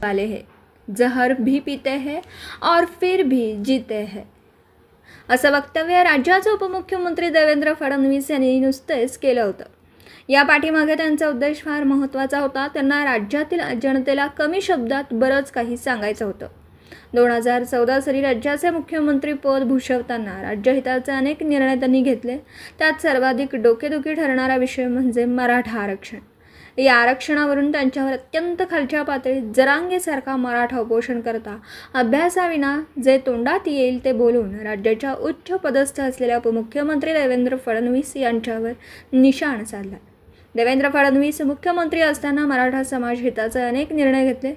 वाले हैं, जहर भी पीते हैं और फिर भी जीते हैं, असं वक्तव्य राज्याचे उपमुख्यमंत्री देवेंद्र फडणवीस यांनी नुकतेच केलं होतं. या पाठीमागे त्यांचा उद्देश फार महत्त्वाचा होता. त्यांना राज्यातील जनतेला कमी शब्दात बरंच काही सांगायचं होतं. 2014 साली राज्याचे मुख्यमंत्री पद भूषवताना राज्यहिताचे अनेक निर्णय त्यांनी घेतले. त्यात सर्वाधिक डोकेदुखी ठरणारा विषय म्हणजे मराठा आरक्षण. या आरक्षणावरून त्यांच्यावर अत्यंत खालच्या पातळीत जरांगेसारखा मराठा उपोषण करता अभ्यासाविना जे तोंडात येईल ते बोलून राज्याच्या उच्च पदस्थ असलेल्या उपमुख्यमंत्री देवेंद्र फडणवीस यांच्यावर निशाण साधला. देवेंद्र फडणवीस मुख्यमंत्री असताना मराठा समाज हिताचे अनेक निर्णय घेतले.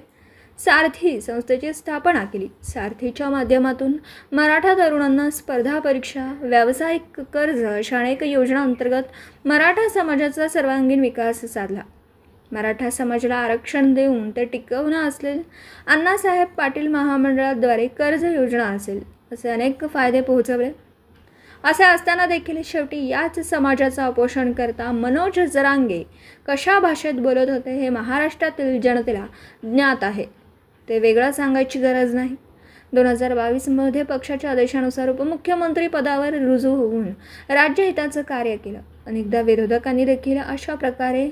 सारथी संस्थेची स्थापना केली. सारथीच्या माध्यमातून मराठा तरुणांना स्पर्धा परीक्षा, व्यावसायिक कर्ज अशा अनेक योजना अंतर्गत मराठा समाजाचा सर्वांगीण विकास साधला. मराठा समाजाला आरक्षण देऊन ते टिकवणं असेल, अण्णासाहेब पाटील महामंडळाद्वारे कर्ज योजना असेल, असे अनेक फायदे पोहोचवले. असे असताना देखील शेवटी याच समाजाचा उपोषण करता मनोज जरांगे कशा भाषेत बोलत होते हे महाराष्ट्रातील जनतेला ज्ञात आहे. ते वेगळं सांगायची गरज नाही. 2022मध्ये पक्षाच्या आदेशानुसार उपमुख्यमंत्री पदावर रुजू होऊन राज्यहिताचं कार्य केलं. अनेकदा विरोधकांनी देखील अशा प्रकारे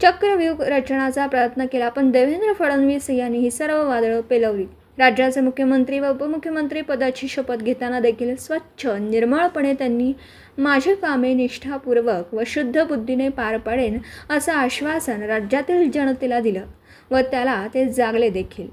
चक्रव्यूह रचण्याचा प्रयत्न केला, पण देवेंद्र फडणवीस यांनी ही सर्व वादळं पेलवली. राज्याचे मुख्यमंत्री व उपमुख्यमंत्री पदाची शपथ घेताना देखील स्वच्छ निर्मळपणे त्यांनी माझी कामे निष्ठापूर्वक व शुद्ध बुद्धीने पार पाडेन असं आश्वासन राज्यातील जनतेला दिलं व त्याला ते जागले देखील.